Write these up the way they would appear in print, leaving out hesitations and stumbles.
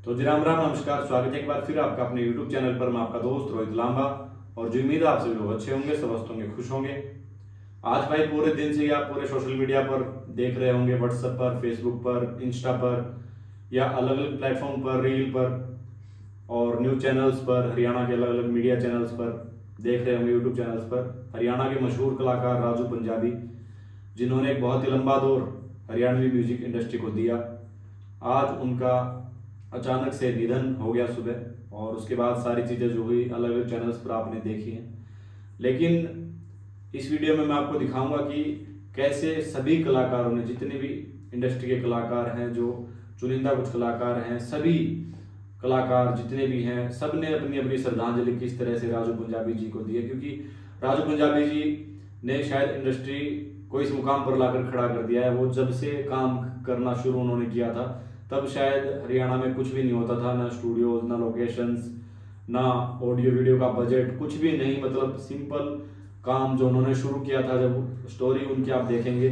तो जी राम राम, नमस्कार। स्वागत है एक बार फिर आपका अपने YouTube चैनल पर। मैं आपका दोस्त रोहित लांबा, और जो उम्मीद है आप सभी लोग अच्छे होंगे, स्वस्थ होंगे, खुश होंगे। आज भाई पूरे दिन से आप पूरे सोशल मीडिया पर देख रहे होंगे, व्हाट्सएप पर, फेसबुक पर, इंस्टा पर या अलग अलग प्लेटफॉर्म पर, रील पर और न्यूज चैनल्स पर, हरियाणा के अलग अलग मीडिया चैनल्स पर देख रहे होंगे, यूट्यूब चैनल्स पर। हरियाणा के मशहूर कलाकार राजू पंजाबी, जिन्होंने एक बहुत ही लंबा दौर हरियाणवी म्यूजिक इंडस्ट्री को दिया, आज उनका अचानक से निधन हो गया सुबह। और उसके बाद सारी चीज़ें जो हुई अलग अलग चैनल्स पर आपने देखी हैं। लेकिन इस वीडियो में मैं आपको दिखाऊंगा कि कैसे सभी कलाकारों ने, जितने भी इंडस्ट्री के कलाकार हैं, जो चुनिंदा कुछ कलाकार हैं, सभी कलाकार जितने भी हैं, सब ने अपनी अपनी श्रद्धांजलि किस तरह से राजू पंजाबी जी को दी है। क्योंकि राजू पंजाबी जी ने शायद इंडस्ट्री को इस मुकाम पर लाकर खड़ा कर दिया है। वो जब से काम करना शुरू उन्होंने किया था, तब शायद हरियाणा में कुछ भी नहीं होता था, ना स्टूडियोज, ना लोकेशंस, ना ऑडियो वीडियो का बजट, कुछ भी नहीं। मतलब सिंपल काम जो उन्होंने शुरू किया था, जब स्टोरी उनकी आप देखेंगे,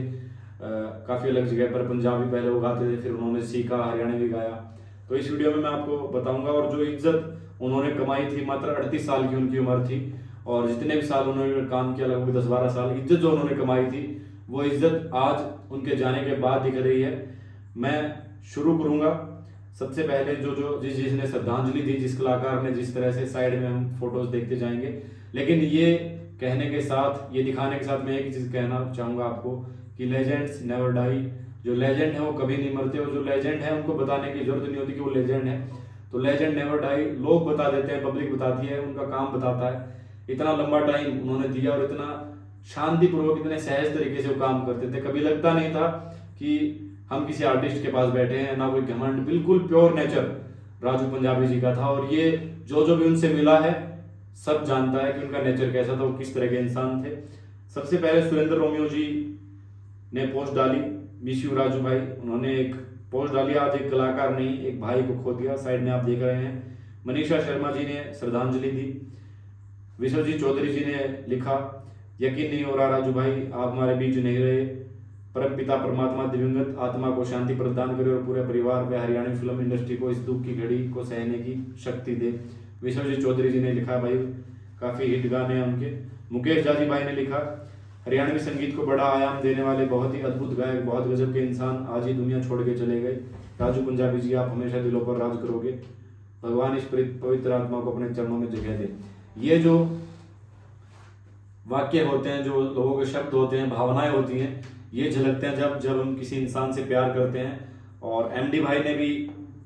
काफ़ी अलग जगह पर पंजाबी पहले वो गाते थे, फिर उन्होंने सीखा, हरियाणवी गाया। तो इस वीडियो में मैं आपको बताऊंगा। और जो इज्जत उन्होंने कमाई थी, मात्र 38 साल की उनकी उम्र थी, और जितने भी साल उन्होंने काम किया, लगभग 10-12 साल, इज्जत जो उन्होंने कमाई थी, वो इज्जत आज उनके जाने के बाद दिख रही है। मैं शुरू करूंगा सबसे पहले जो जो जिसने श्रद्धांजलि दी, जिस कलाकार ने, जिस तरह से साइड में हम फोटोज देखते जाएंगे। लेकिन ये कहने के साथ, ये दिखाने के साथ मैं एक चीज कहना चाहूंगा आपको कि लेजेंड्स नेवर डाई। जो लेजेंड है वो कभी नहीं मरते, और जो लेजेंड है उनको बताने की जरूरत नहीं होती कि वो लेजेंड है। तो लेजेंड नेवर डाई, लोग बता देते हैं, पब्लिक बताती है, उनका काम बताता है। इतना लंबा टाइम उन्होंने दिया और इतना शांतिपूर्वक, इतने सहज तरीके से वो काम करते थे। कभी लगता नहीं था कि हम किसी आर्टिस्ट के पास बैठे हैं, ना कोई घमंड, बिल्कुल प्योर नेचर राजू पंजाबी जी का था। और ये जो भी उनसे मिला है, सब जानता है कि उनका नेचर कैसा था, वो किस तरह के इंसान थे। सबसे पहले सुरेंद्र रोमियो जी ने पोस्ट डाली, मिस यू राजू भाई। उन्होंने एक पोस्ट डाली, आज एक कलाकार नहीं, एक भाई को खो दिया। साइड में आप देख रहे हैं, मनीषा शर्मा जी ने श्रद्धांजलि दी। विश्वजीत चौधरी जी ने लिखा, यकीन नहीं हो रहा राजू भाई, आप हमारे बीच नहीं रहे। परम पिता परमात्मा दिवंगत आत्मा को शांति प्रदान करे और पूरे परिवार व हरियाणवी फिल्म इंडस्ट्री को इस दुख की घड़ी को सहने की शक्ति दे। विश्वजीत चौधरी जी ने लिखा, भाई काफी हिट गाने हैं उनके। मुकेश जाजी भाई ने लिखा, हरियाणवी संगीत को बड़ा आयाम देने वाले बहुत ही अद्भुत गायक, बहुत गजब के इंसान आज ही दुनिया छोड़ के चले गए। राजू पंजाबी जी, आप हमेशा दिलों पर राज करोगे। भगवान इस पवित्र आत्मा को अपने चरणों में जगह दे। ये जो वाक्य होते हैं, जो लोगों के शब्द होते हैं, भावनाएं होती हैं, ये झलकते हैं जब हम किसी इंसान से प्यार करते हैं। और एमडी भाई ने भी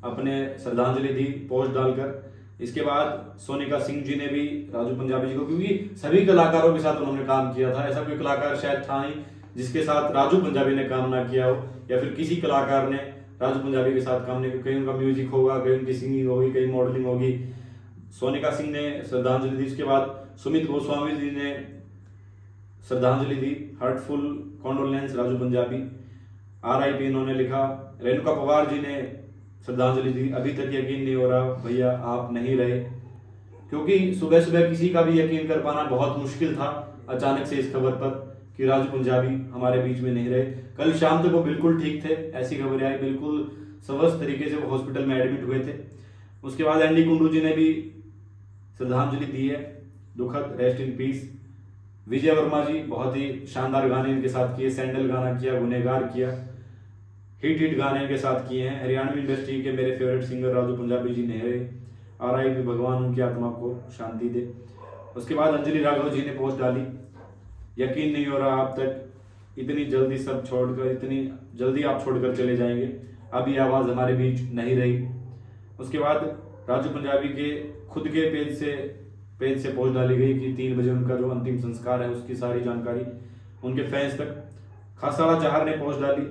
अपने श्रद्धांजलि दी पोस्ट डालकर। इसके बाद सोनिका सिंह जी ने भी राजू पंजाबी जी को, क्योंकि सभी कलाकारों के साथ उन्होंने काम किया था, ऐसा कोई कलाकार शायद था ही जिसके साथ राजू पंजाबी ने काम ना किया हो, या फिर किसी कलाकार ने राजू पंजाबी के साथ काम नहीं किया। कहीं उनका म्यूजिक होगा, कहीं उनकी सिंगिंग होगी, कहीं मॉडलिंग होगी। सोनिका सिंह ने श्रद्धांजलि दी। उसके बाद सुमित गोस्वामी जी ने श्रद्धांजलि दी, heartful condolence Raju Punjabi, RIP इन्होंने लिखा। रेणुका पवार जी ने श्रद्धांजलि दी, अभी तक यकीन नहीं हो रहा भैया आप नहीं रहे। क्योंकि सुबह सुबह किसी का भी यकीन कर पाना बहुत मुश्किल था अचानक से इस खबर पर कि राजू पंजाबी हमारे बीच में नहीं रहे। कल शाम तक वो बिल्कुल ठीक थे, ऐसी खबरें आई, बिल्कुल स्वस्थ तरीके से वो हॉस्पिटल में एडमिट हुए थे। उसके बाद एंडी कुंडू जी ने भी श्रद्धांजलि दी है, दुखद, रेस्ट इन पीस। विजय वर्मा जी, बहुत ही शानदार गाने इनके साथ किए, सैंडल गाना किया, गुनेगार किया, हिट गाने इनके साथ किए हैं। हरियाणवी इंडस्ट्री के मेरे फेवरेट सिंगर राजू पंजाबी जी ने RIP, भगवान उनकी आत्मा को शांति दे। उसके बाद अंजलि राघव जी ने पोस्ट डाली, यकीन नहीं हो रहा आप तक इतनी जल्दी सब छोड़कर, इतनी जल्दी आप छोड़कर चले जाएंगे, अब ये आवाज़ हमारे बीच नहीं रही। उसके बाद राजू पंजाबी के खुद के पेज से पोस्ट डाली गई कि 3 बजे उनका जो अंतिम संस्कार है, उसकी सारी जानकारी उनके फैंस तक। खासाड़ा चाहर ने पोस्ट डाली,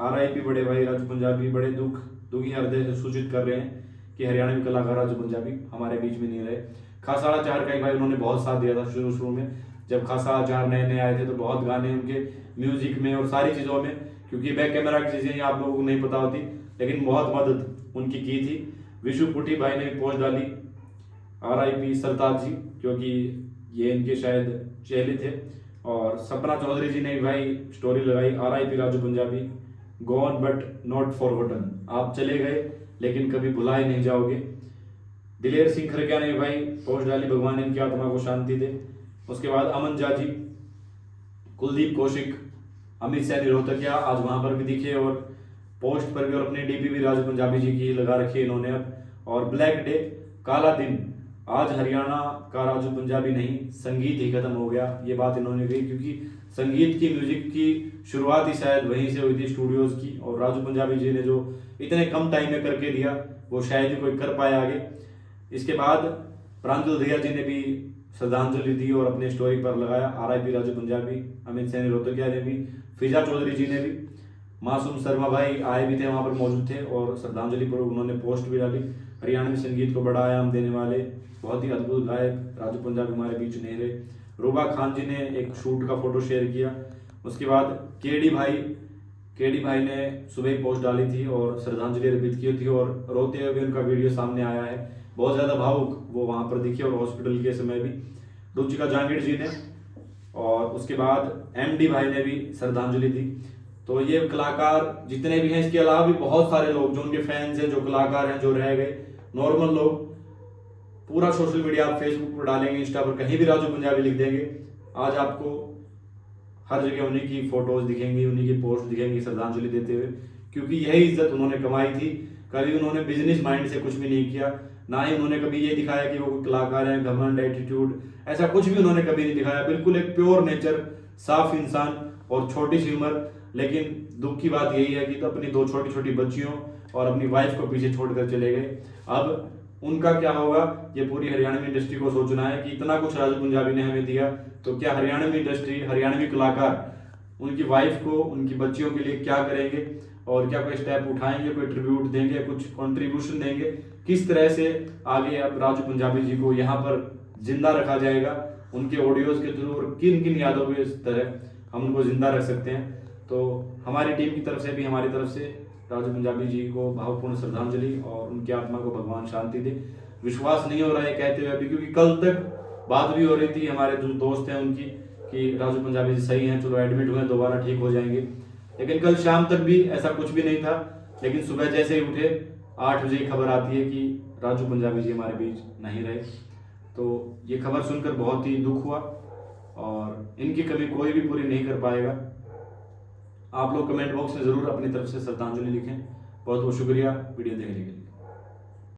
RIP बड़े भाई राजू पंजाबी, बड़े दुखी हृदय से सूचित कर रहे हैं कि हरियाणवी कलाकार राजू पंजाबी हमारे बीच में नहीं रहे। खासाड़ा चाहर का ही भाई उन्होंने बहुत साथ दिया था शुरू में, जब खासाड़ा चाहर नए नए आए थे, तो बहुत गाने उनके म्यूजिक में और सारी चीज़ों में, क्योंकि बैक कैमरा की चीज़ें आप लोगों को नहीं पता होती, लेकिन बहुत मदद उनकी की थी। विशु पुटी भाई ने पोस्ट डाली, RIP सरताज जी, क्योंकि ये इनके शायद चेले थे। और सपना चौधरी जी ने भाई स्टोरी लगाई, RIP Raju Punjabi, gone but not forgotten, आप चले गए लेकिन कभी भुलाए नहीं जाओगे। दिलेर सिंह खरकिया ने भाई पोस्ट डाली, भगवान इनकी आत्मा को शांति दे। उसके बाद अमन जाजी, कुलदीप कौशिक, अमित सैनी रोहतकिया आज वहां पर भी दिखे और पोस्ट पर भी, और अपनी डीपी भी राजू पंजाबी जी की लगा रखी है इन्होंने अब। और ब्लैक डे, काला दिन, आज हरियाणा का राजू पंजाबी नहीं, संगीत ही खत्म हो गया, ये बात इन्होंने कही, क्योंकि संगीत की, म्यूजिक की शुरुआत ही शायद वहीं से हुई थी, स्टूडियोज की। और राजू पंजाबी जी ने जो इतने कम टाइम में करके दिया वो शायद ही कोई कर पाया आगे। इसके बाद प्रांजल दहिया जी ने भी श्रद्धांजलि दी और अपने स्टोरी पर लगाया, RIP राजू पंजाबी। अमित सैनी रोहतकिया ने भी, फिजा चौधरी जी ने भी, मासूम शर्मा भाई आए भी थे, वहां पर मौजूद थे और श्रद्धांजलि पर उन्होंने पोस्ट भी डाली। हरियाणवी संगीत को बड़ा आयाम देने वाले बहुत ही अद्भुत गायक राजू पंजाबी हमारे बीच नहीं रहे। रूबा खान जी ने एक शूट का फोटो शेयर किया। उसके बाद केडी भाई ने सुबह ही पोस्ट डाली थी और श्रद्धांजलि अर्पित की थी और रोते हुए उनका वीडियो सामने आया है, बहुत ज्यादा भावुक वो वहां पर दिखे और हॉस्पिटल के समय भी। रुचिका जहांगीर जी ने, और उसके बाद MD भाई ने भी श्रद्धांजलि दी। तो ये कलाकार जितने भी हैं, इसके अलावा भी बहुत सारे लोग जो उनके फैंस हैं, जो कलाकार हैं, जो रह गए, नॉर्मल लोग, पूरा सोशल मीडिया आप फेसबुक पर डालेंगे, इंस्टा पर कहीं भी राजू पंजाबी लिख देंगे, आज आपको हर जगह उन्हीं की फोटोज दिखेंगी, उन्हीं की पोस्ट दिखेंगी श्रद्धांजलि देते हुए, क्योंकि यही इज्जत उन्होंने कमाई थी। कभी उन्होंने बिजनेस माइंड से कुछ भी नहीं किया, ना ही उन्होंने कभी ये दिखाया कि वो कोई कलाकार है, घमंड, एटीट्यूड, ऐसा कुछ भी उन्होंने कभी नहीं दिखाया। बिल्कुल एक प्योर नेचर, साफ इंसान और छोटी सी उम्र। लेकिन दुख की बात यही है कि तो अपनी 2 छोटी छोटी बच्चियों और अपनी वाइफ को पीछे छोड़कर चले गए। अब उनका क्या होगा, ये पूरी हरियाणवी इंडस्ट्री को सोचना है कि इतना कुछ राजू पंजाबी ने हमें दिया, तो क्या हरियाणवी इंडस्ट्री, हरियाणवी कलाकार उनकी वाइफ को, उनकी बच्चियों के लिए क्या करेंगे, और क्या कोई स्टेप उठाएंगे, कोई ट्रिब्यूट देंगे, कुछ कंट्रीब्यूशन देंगे, किस तरह से आगे अब राजू पंजाबी जी को यहाँ पर जिंदा रखा जाएगा उनके ऑडियोज के थ्रू, और किन किन यादों के इस तरह हम उनको जिंदा रख सकते हैं। तो हमारी टीम की तरफ से भी, हमारी तरफ से राजू पंजाबी जी को भावपूर्ण श्रद्धांजलि और उनकी आत्मा को भगवान शांति दे। विश्वास नहीं हो रहा है कहते हुए अभी, क्योंकि कल तक बात भी हो रही थी हमारे जो दोस्त हैं उनकी कि राजू पंजाबी जी सही हैं, चलो एडमिट हुए, दोबारा ठीक हो जाएंगे, लेकिन कल शाम तक भी ऐसा कुछ भी नहीं था। लेकिन सुबह जैसे ही उठे 8 बजे खबर आती है कि राजू पंजाबी जी हमारे बीच नहीं रहे। तो ये खबर सुनकर बहुत ही दुख हुआ और इनकी कमी कोई भी पूरी नहीं कर पाएगा। आप लोग कमेंट बॉक्स में ज़रूर अपनी तरफ से श्रद्धांजलि लिखें। बहुत बहुत शुक्रिया वीडियो देखने के लिए।